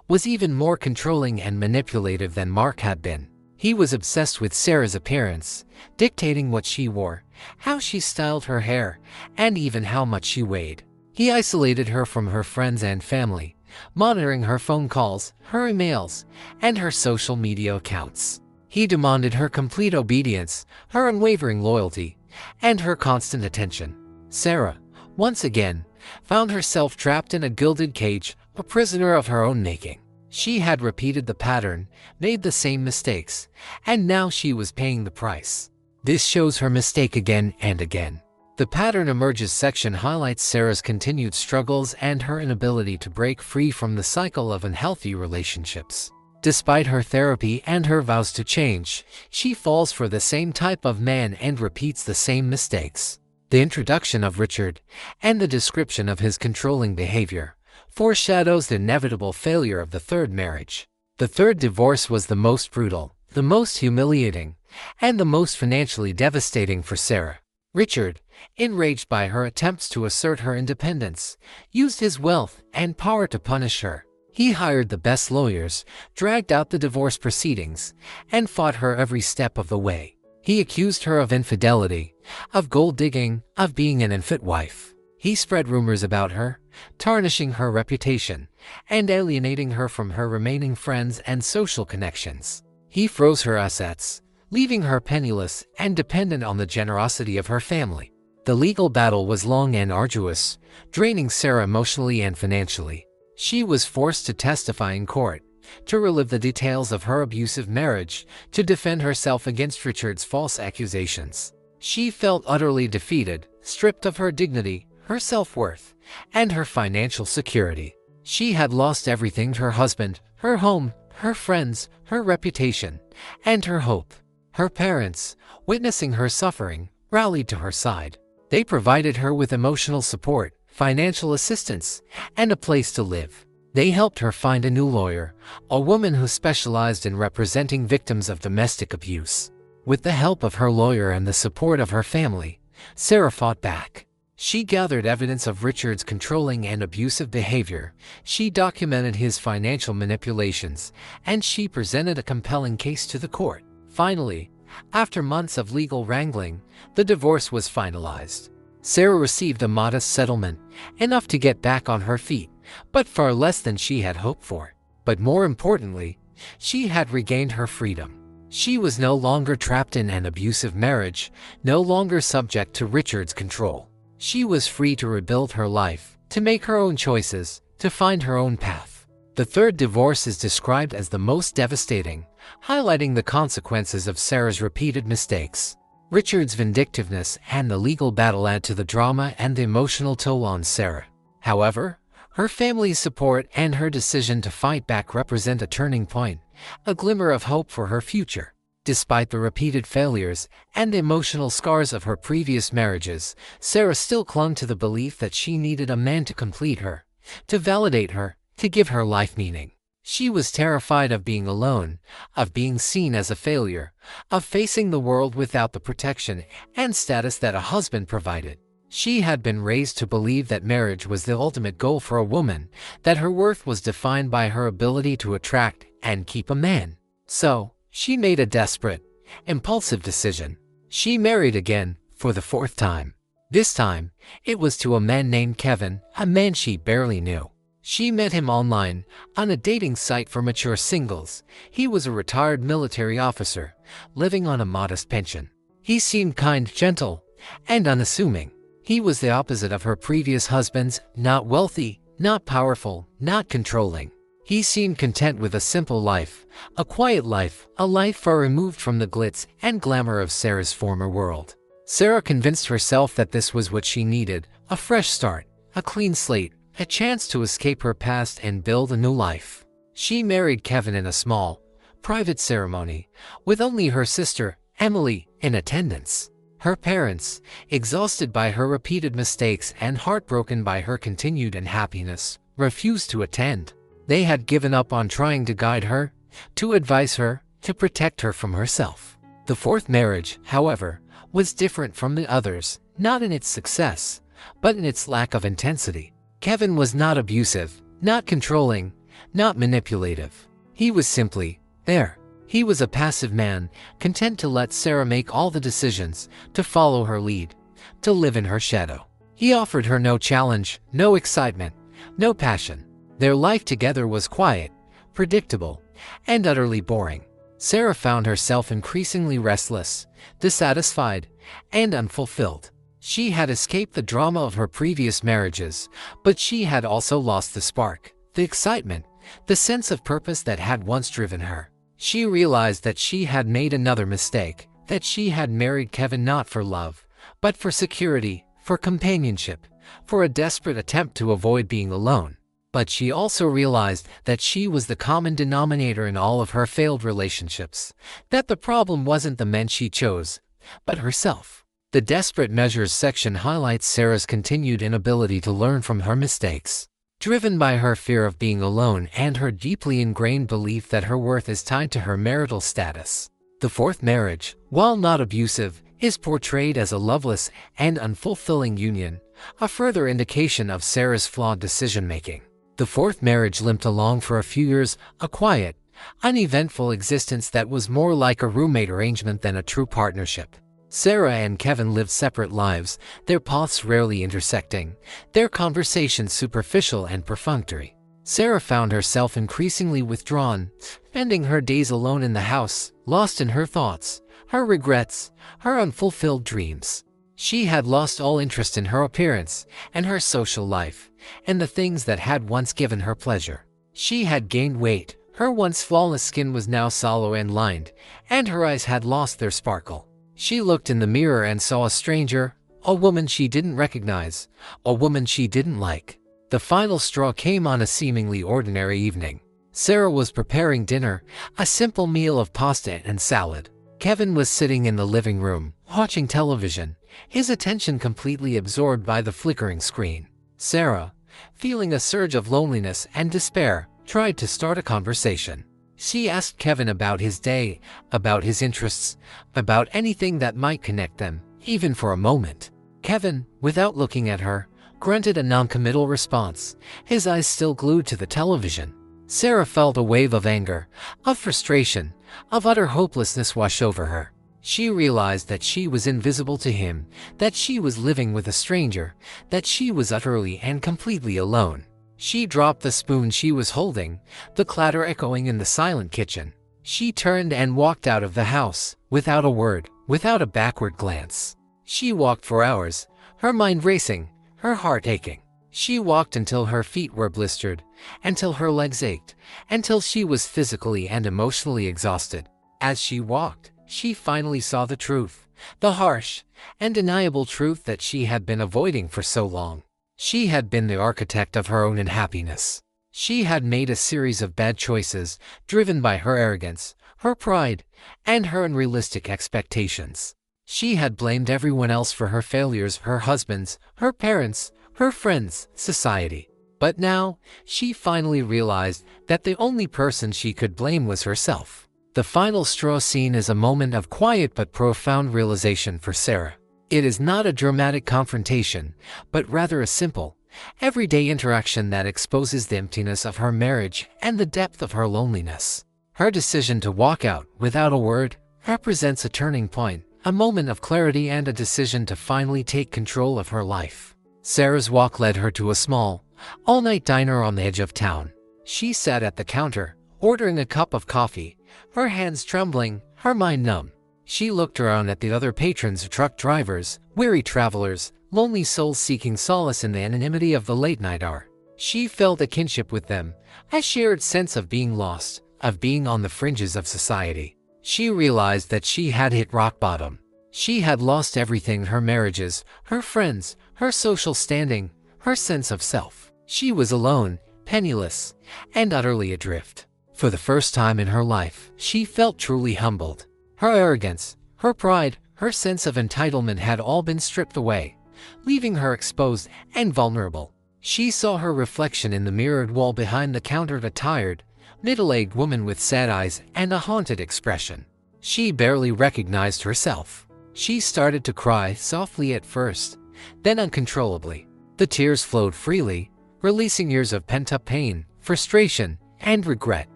was even more controlling and manipulative than Mark had been. He was obsessed with Sarah's appearance, dictating what she wore, how she styled her hair, and even how much she weighed. He isolated her from her friends and family, monitoring her phone calls, her emails, and her social media accounts. He demanded her complete obedience, her unwavering loyalty, and her constant attention. Sarah, once again, found herself trapped in a gilded cage, a prisoner of her own making. She had repeated the pattern, made the same mistakes, and now she was paying the price. This shows her mistake again and again. The Pattern Emerges section highlights Sarah's continued struggles and her inability to break free from the cycle of unhealthy relationships. Despite her therapy and her vows to change, she falls for the same type of man and repeats the same mistakes. The introduction of Richard, and the description of his controlling behavior, foreshadows the inevitable failure of the third marriage. The third divorce was the most brutal, the most humiliating, and the most financially devastating for Sarah. Richard, enraged by her attempts to assert her independence, used his wealth and power to punish her. He hired the best lawyers, dragged out the divorce proceedings, and fought her every step of the way. He accused her of infidelity, of gold digging, of being an unfit wife. He spread rumors about her, tarnishing her reputation, and alienating her from her remaining friends and social connections. He froze her assets, leaving her penniless and dependent on the generosity of her family. The legal battle was long and arduous, draining Sarah emotionally and financially. She was forced to testify in court, to relive the details of her abusive marriage, to defend herself against Richard's false accusations. She felt utterly defeated, stripped of her dignity, her self-worth, and her financial security. She had lost everything: her husband, her home, her friends, her reputation, and her hope. Her parents, witnessing her suffering, rallied to her side. They provided her with emotional support, financial assistance, and a place to live. They helped her find a new lawyer, a woman who specialized in representing victims of domestic abuse. With the help of her lawyer and the support of her family, Sarah fought back. She gathered evidence of Richard's controlling and abusive behavior, she documented his financial manipulations, and she presented a compelling case to the court. Finally, after months of legal wrangling, the divorce was finalized. Sarah received a modest settlement, enough to get back on her feet, but far less than she had hoped for. But more importantly, she had regained her freedom. She was no longer trapped in an abusive marriage, no longer subject to Richard's control. She was free to rebuild her life, to make her own choices, to find her own path. The third divorce is described as the most devastating, highlighting the consequences of Sarah's repeated mistakes. Richard's vindictiveness and the legal battle add to the drama and the emotional toll on Sarah. However, her family's support and her decision to fight back represent a turning point, a glimmer of hope for her future. Despite the repeated failures and the emotional scars of her previous marriages, Sarah still clung to the belief that she needed a man to complete her, to validate her, to give her life meaning. She was terrified of being alone, of being seen as a failure, of facing the world without the protection and status that a husband provided. She had been raised to believe that marriage was the ultimate goal for a woman, that her worth was defined by her ability to attract and keep a man. So, she made a desperate, impulsive decision. She married again, for the fourth time. This time, it was to a man named Kevin, a man she barely knew. She met him online, on a dating site for mature singles. He was a retired military officer, living on a modest pension. He seemed kind, gentle, and unassuming. He was the opposite of her previous husbands, not wealthy, not powerful, not controlling. He seemed content with a simple life, a quiet life, a life far removed from the glitz and glamour of Sarah's former world. Sarah convinced herself that this was what she needed, a fresh start, a clean slate, a chance to escape her past and build a new life. She married Kevin in a small, private ceremony, with only her sister, Emily, in attendance. Her parents, exhausted by her repeated mistakes and heartbroken by her continued unhappiness, refused to attend. They had given up on trying to guide her, to advise her, to protect her from herself. The fourth marriage, however, was different from the others, not in its success, but in its lack of intensity. Kevin was not abusive, not controlling, not manipulative. He was simply there. He was a passive man, content to let Sarah make all the decisions, to follow her lead, to live in her shadow. He offered her no challenge, no excitement, no passion. Their life together was quiet, predictable, and utterly boring. Sarah found herself increasingly restless, dissatisfied, and unfulfilled. She had escaped the drama of her previous marriages, but she had also lost the spark, the excitement, the sense of purpose that had once driven her. She realized that she had made another mistake, that she had married Kevin not for love, but for security, for companionship, for a desperate attempt to avoid being alone. But she also realized that she was the common denominator in all of her failed relationships, that the problem wasn't the men she chose, but herself. The Desperate Measures section highlights Sarah's continued inability to learn from her mistakes. Driven by her fear of being alone and her deeply ingrained belief that her worth is tied to her marital status. The fourth marriage, while not abusive, is portrayed as a loveless and unfulfilling union, a further indication of Sarah's flawed decision-making. The fourth marriage limped along for a few years, a quiet, uneventful existence that was more like a roommate arrangement than a true partnership. Sarah and Kevin lived separate lives, their paths rarely intersecting, their conversations superficial and perfunctory. Sarah found herself increasingly withdrawn, spending her days alone in the house, lost in her thoughts, her regrets, her unfulfilled dreams. She had lost all interest in her appearance and her social life, and the things that had once given her pleasure. She had gained weight, her once flawless skin was now sallow and lined, and her eyes had lost their sparkle. She looked in the mirror and saw a stranger, a woman she didn't recognize, a woman she didn't like. The final straw came on a seemingly ordinary evening. Sarah was preparing dinner, a simple meal of pasta and salad. Kevin was sitting in the living room, watching television, his attention completely absorbed by the flickering screen. Sarah, feeling a surge of loneliness and despair, tried to start a conversation. She asked Kevin about his day, about his interests, about anything that might connect them, even for a moment. Kevin, without looking at her, grunted a non-committal response, his eyes still glued to the television. Sarah felt a wave of anger, of frustration, of utter hopelessness wash over her. She realized that she was invisible to him, that she was living with a stranger, that she was utterly and completely alone. She dropped the spoon she was holding, the clatter echoing in the silent kitchen. She turned and walked out of the house, without a word, without a backward glance. She walked for hours, her mind racing, her heart aching. She walked until her feet were blistered, until her legs ached, until she was physically and emotionally exhausted. As she walked, she finally saw the truth, the harsh, undeniable truth that she had been avoiding for so long. She had been the architect of her own unhappiness. She had made a series of bad choices, driven by her arrogance, her pride, and her unrealistic expectations. She had blamed everyone else for her failures, her husbands, her parents, her friends, society. But now, she finally realized that the only person she could blame was herself. The final straw scene is a moment of quiet but profound realization for Sarah. It is not a dramatic confrontation, but rather a simple, everyday interaction that exposes the emptiness of her marriage and the depth of her loneliness. Her decision to walk out without a word represents a turning point, a moment of clarity and a decision to finally take control of her life. Sarah's walk led her to a small, all-night diner on the edge of town. She sat at the counter, ordering a cup of coffee, her hands trembling, her mind numb. She looked around at the other patrons, truck drivers, weary travelers, lonely souls seeking solace in the anonymity of the late-night hour. She felt a kinship with them, a shared sense of being lost, of being on the fringes of society. She realized that she had hit rock bottom. She had lost everything: her marriages, her friends, her social standing, her sense of self. She was alone, penniless, and utterly adrift. For the first time in her life, she felt truly humbled. Her arrogance, her pride, her sense of entitlement had all been stripped away, leaving her exposed and vulnerable. She saw her reflection in the mirrored wall behind the counter, a tired, middle-aged woman with sad eyes and a haunted expression. She barely recognized herself. She started to cry, softly at first, then uncontrollably. The tears flowed freely, releasing years of pent-up pain, frustration, and regret.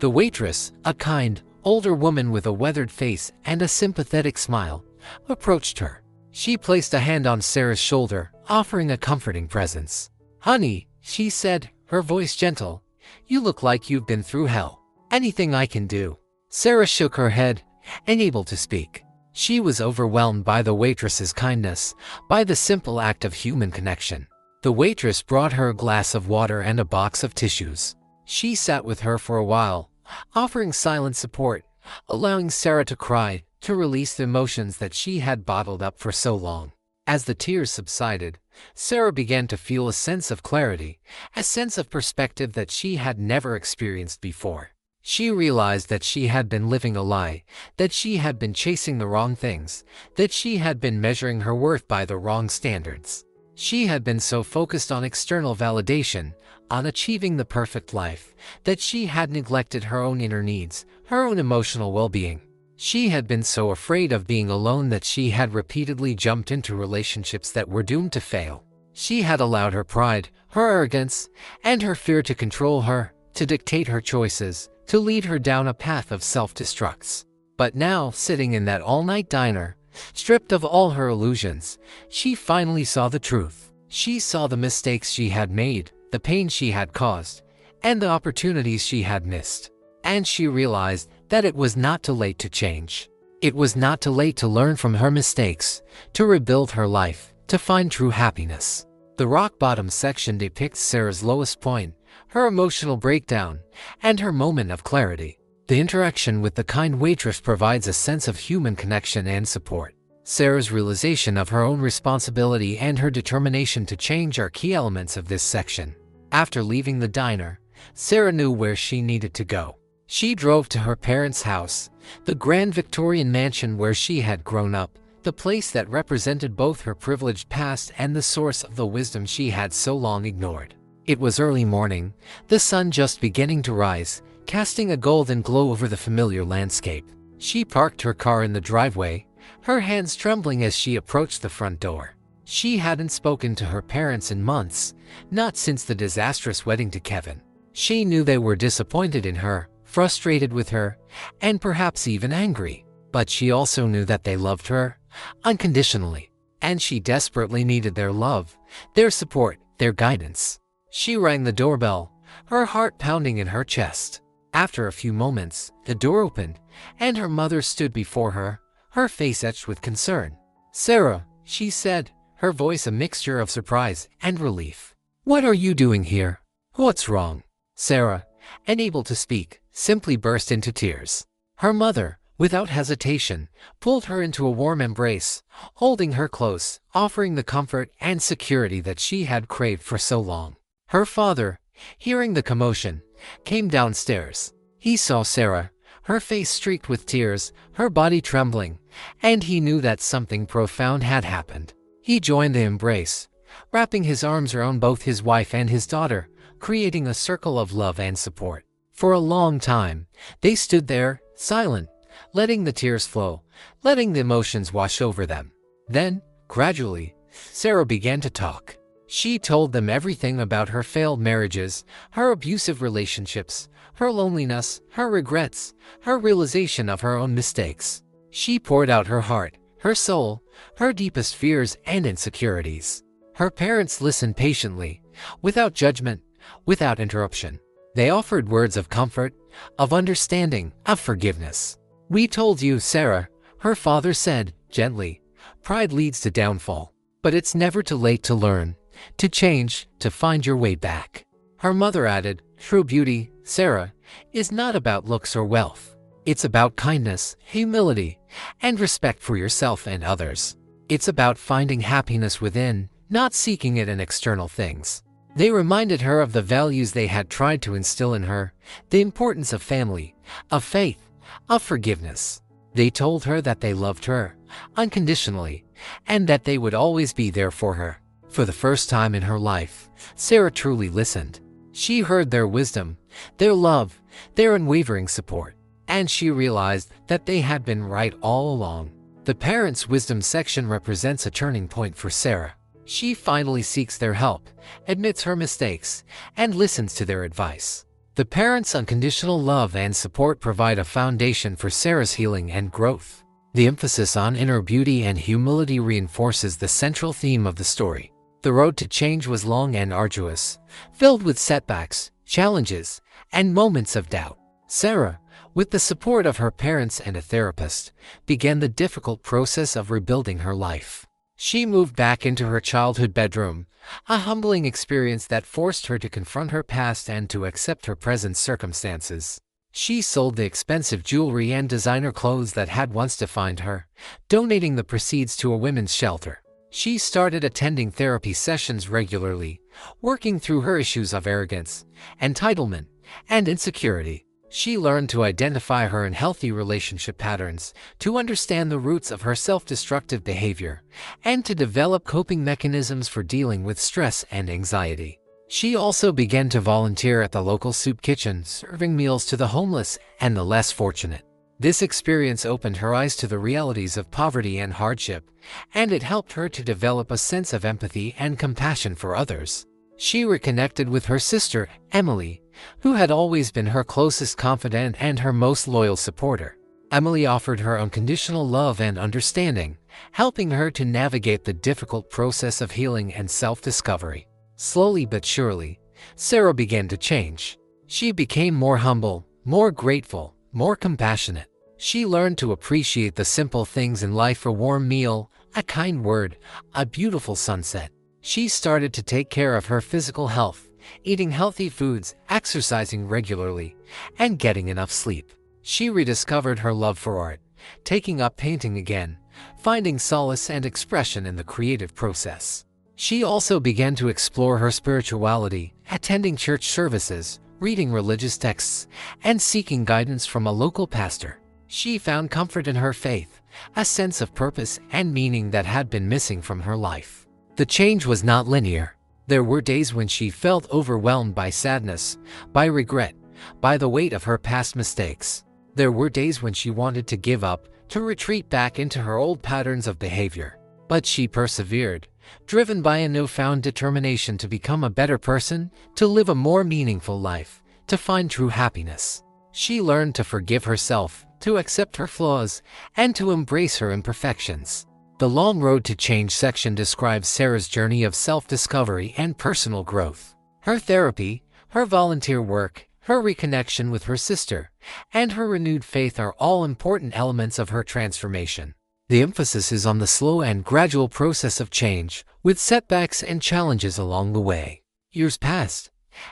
The waitress, a kind, older woman with a weathered face and a sympathetic smile, approached her. She placed a hand on Sarah's shoulder, offering a comforting presence. "Honey," she said, her voice gentle, "you look like you've been through hell. Anything I can do?" Sarah shook her head, unable to speak. She was overwhelmed by the waitress's kindness, by the simple act of human connection. The waitress brought her a glass of water and a box of tissues. She sat with her for a while, offering silent support, allowing Sarah to cry, to release the emotions that she had bottled up for so long. As the tears subsided, Sarah began to feel a sense of clarity, a sense of perspective that she had never experienced before. She realized that she had been living a lie, that she had been chasing the wrong things, that she had been measuring her worth by the wrong standards. She had been so focused on external validation, on achieving the perfect life, that she had neglected her own inner needs, her own emotional well-being. She had been so afraid of being alone that she had repeatedly jumped into relationships that were doomed to fail. She had allowed her pride, her arrogance, and her fear to control her, to dictate her choices, to lead her down a path of self-destruct. But now, sitting in that all-night diner, stripped of all her illusions, she finally saw the truth. She saw the mistakes she had made, the pain she had caused, and the opportunities she had missed. And she realized that it was not too late to change. It was not too late to learn from her mistakes, to rebuild her life, to find true happiness. The rock bottom section depicts Sarah's lowest point, her emotional breakdown, and her moment of clarity. The interaction with the kind waitress provides a sense of human connection and support. Sarah's realization of her own responsibility and her determination to change are key elements of this section. After leaving the diner, Sarah knew where she needed to go. She drove to her parents' house, the grand Victorian mansion where she had grown up, the place that represented both her privileged past and the source of the wisdom she had so long ignored. It was early morning, the sun just beginning to rise, casting a golden glow over the familiar landscape. She parked her car in the driveway, her hands trembling as she approached the front door. She hadn't spoken to her parents in months, not since the disastrous wedding to Kevin. She knew they were disappointed in her, frustrated with her, and perhaps even angry. But she also knew that they loved her, unconditionally. And she desperately needed their love, their support, their guidance. She rang the doorbell, her heart pounding in her chest. After a few moments, the door opened, and her mother stood before her, her face etched with concern. "Sarah," she said, her voice a mixture of surprise and relief. "What are you doing here? What's wrong?" Sarah, unable to speak, simply burst into tears. Her mother, without hesitation, pulled her into a warm embrace, holding her close, offering the comfort and security that she had craved for so long. Her father, hearing the commotion, came downstairs. He saw Sarah, her face streaked with tears, her body trembling, and he knew that something profound had happened. He joined the embrace, wrapping his arms around both his wife and his daughter, creating a circle of love and support. For a long time, they stood there, silent, letting the tears flow, letting the emotions wash over them. Then, gradually, Sarah began to talk. She told them everything about her failed marriages, her abusive relationships, her loneliness, her regrets, her realization of her own mistakes. She poured out her heart, her soul, her deepest fears and insecurities. Her parents listened patiently, without judgment, without interruption. They offered words of comfort, of understanding, of forgiveness. "We told you, Sarah," her father said, gently. "Pride leads to downfall. But it's never too late to learn, to change, to find your way back." Her mother added, "True beauty, Sarah, is not about looks or wealth. It's about kindness, humility, and respect for yourself and others. It's about finding happiness within, not seeking it in external things." They reminded her of the values they had tried to instill in her, the importance of family, of faith, of forgiveness. They told her that they loved her, unconditionally, and that they would always be there for her. For the first time in her life, Sarah truly listened. She heard their wisdom, their love, their unwavering support, and she realized that they had been right all along. The parents' wisdom section represents a turning point for Sarah. She finally seeks their help, admits her mistakes, and listens to their advice. The parents' unconditional love and support provide a foundation for Sarah's healing and growth. The emphasis on inner beauty and humility reinforces the central theme of the story. The road to change was long and arduous, filled with setbacks, challenges, and moments of doubt. Sarah, with the support of her parents and a therapist, began the difficult process of rebuilding her life. She moved back into her childhood bedroom, a humbling experience that forced her to confront her past and to accept her present circumstances. She sold the expensive jewelry and designer clothes that had once defined her, donating the proceeds to a women's shelter. She started attending therapy sessions regularly, working through her issues of arrogance, entitlement, and insecurity. She learned to identify her unhealthy relationship patterns, to understand the roots of her self-destructive behavior, and to develop coping mechanisms for dealing with stress and anxiety. She also began to volunteer at the local soup kitchen, serving meals to the homeless and the less fortunate. This experience opened her eyes to the realities of poverty and hardship, and it helped her to develop a sense of empathy and compassion for others. She reconnected with her sister, Emily, who had always been her closest confidant and her most loyal supporter. Emily offered her unconditional love and understanding, helping her to navigate the difficult process of healing and self-discovery. Slowly but surely, Sarah began to change. She became more humble, more grateful, more compassionate. She learned to appreciate the simple things in life: a warm meal, a kind word, a beautiful sunset. She started to take care of her physical health, eating healthy foods, exercising regularly, and getting enough sleep. She rediscovered her love for art, taking up painting again, finding solace and expression in the creative process. She also began to explore her spirituality, attending church services, reading religious texts, and seeking guidance from a local pastor. She found comfort in her faith, a sense of purpose and meaning that had been missing from her life. The change was not linear. There were days when she felt overwhelmed by sadness, by regret, by the weight of her past mistakes. There were days when she wanted to give up, to retreat back into her old patterns of behavior. But she persevered, driven by a newfound determination to become a better person, to live a more meaningful life, to find true happiness. She learned to forgive herself, to accept her flaws, and to embrace her imperfections. The Long Road to Change section describes Sarah's journey of self-discovery and personal growth. Her therapy, her volunteer work, her reconnection with her sister, and her renewed faith are all important elements of her transformation. The emphasis is on the slow and gradual process of change, with setbacks and challenges along the way. Years passed,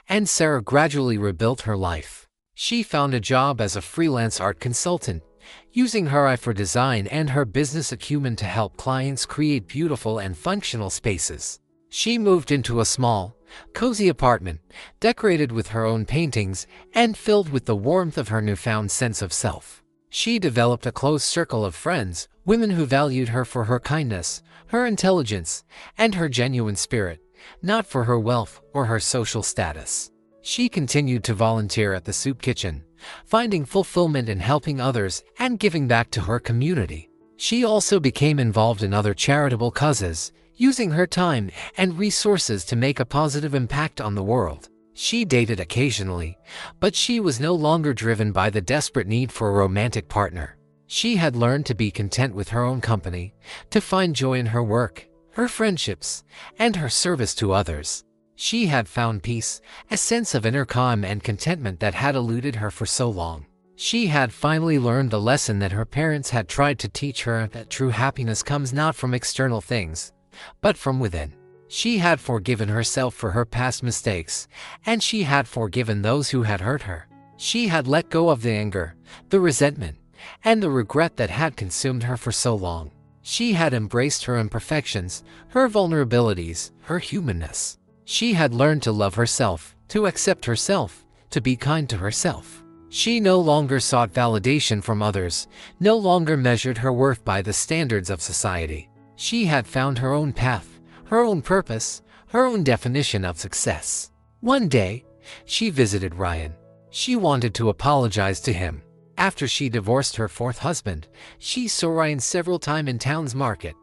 and Sarah gradually rebuilt her life. She found a job as a freelance art consultant, using her eye for design and her business acumen to help clients create beautiful and functional spaces. She moved into a small, cozy apartment, decorated with her own paintings and filled with the warmth of her newfound sense of self. She developed a close circle of friends, women who valued her for her kindness, her intelligence, and her genuine spirit, not for her wealth or her social status. She continued to volunteer at the soup kitchen, finding fulfillment in helping others and giving back to her community. She also became involved in other charitable causes, using her time and resources to make a positive impact on the world. She dated occasionally, but she was no longer driven by the desperate need for a romantic partner. She had learned to be content with her own company, to find joy in her work, her friendships, and her service to others. She had found peace, a sense of inner calm and contentment that had eluded her for so long. She had finally learned the lesson that her parents had tried to teach her, that true happiness comes not from external things, but from within. She had forgiven herself for her past mistakes, and she had forgiven those who had hurt her. She had let go of the anger, the resentment, and the regret that had consumed her for so long. She had embraced her imperfections, her vulnerabilities, her humanness. She had learned to love herself, to accept herself, to be kind to herself. She no longer sought validation from others, no longer measured her worth by the standards of society. She had found her own path, her own purpose, her own definition of success. One day, she visited Ryan. She wanted to apologize to him. After she divorced her fourth husband, she saw Ryan several times in town's market.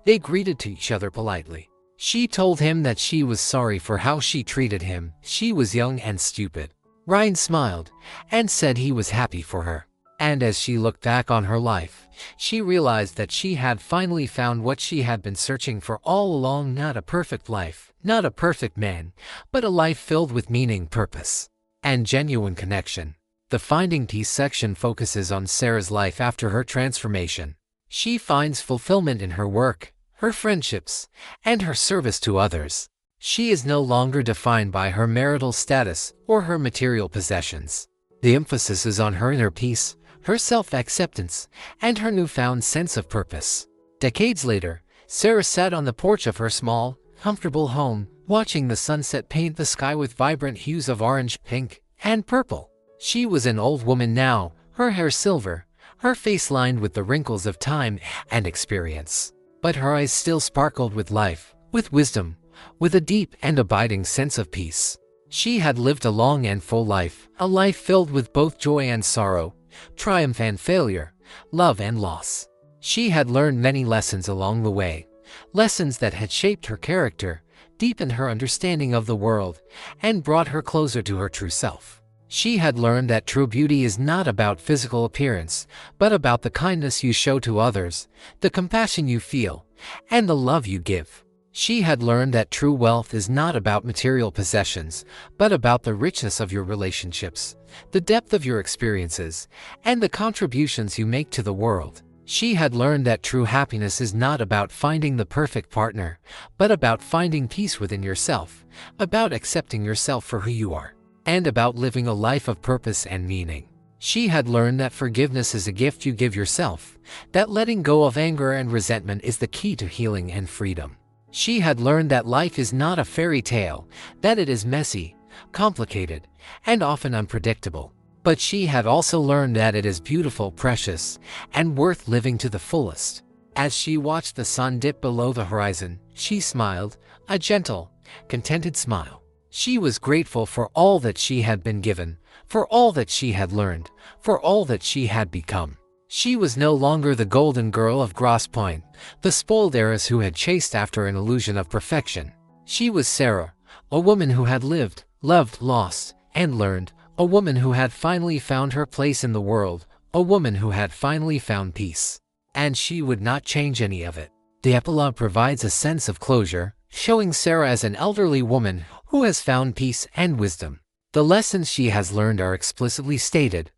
They greeted to each other politely. She told him that she was sorry for how she treated him. She was young and stupid. Ryan smiled and said he was happy for her. And as she looked back on her life, she realized that she had finally found what she had been searching for all along: not a perfect life, not a perfect man, but a life filled with meaning, purpose, and genuine connection. The Finding Peace section focuses on Sarah's life after her transformation. She finds fulfillment in her work, her friendships, and her service to others. She is no longer defined by her marital status or her material possessions. The emphasis is on her inner peace, her self-acceptance, and her newfound sense of purpose. Decades later, Sarah sat on the porch of her small, comfortable home, watching the sunset paint the sky with vibrant hues of orange, pink, and purple. She was an old woman now, her hair silver, her face lined with the wrinkles of time and experience. But her eyes still sparkled with life, with wisdom, with a deep and abiding sense of peace. She had lived a long and full life, a life filled with both joy and sorrow, triumph and failure, love and loss. She had learned many lessons along the way, lessons that had shaped her character, deepened her understanding of the world, and brought her closer to her true self. She had learned that true beauty is not about physical appearance, but about the kindness you show to others, the compassion you feel, and the love you give. She had learned that true wealth is not about material possessions, but about the richness of your relationships, the depth of your experiences, and the contributions you make to the world. She had learned that true happiness is not about finding the perfect partner, but about finding peace within yourself, about accepting yourself for who you are, and about living a life of purpose and meaning. She had learned that forgiveness is a gift you give yourself, that letting go of anger and resentment is the key to healing and freedom. She had learned that life is not a fairy tale, that it is messy, complicated, and often unpredictable. But she had also learned that it is beautiful, precious, and worth living to the fullest. As she watched the sun dip below the horizon, she smiled, a gentle, contented smile. She was grateful for all that she had been given, for all that she had learned, for all that she had become. She was no longer the golden girl of Grosse Pointe, the spoiled heiress who had chased after an illusion of perfection. She was Sarah, a woman who had lived, loved, lost, and learned, a woman who had finally found her place in the world, a woman who had finally found peace. And she would not change any of it. The epilogue provides a sense of closure, showing Sarah as an elderly woman who has found peace and wisdom. The lessons she has learned are explicitly stated,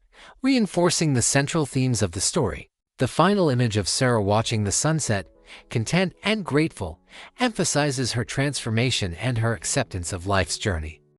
reinforcing the central themes of the story. The final image of Sarah watching the sunset, content and grateful, emphasizes her transformation and her acceptance of life's journey.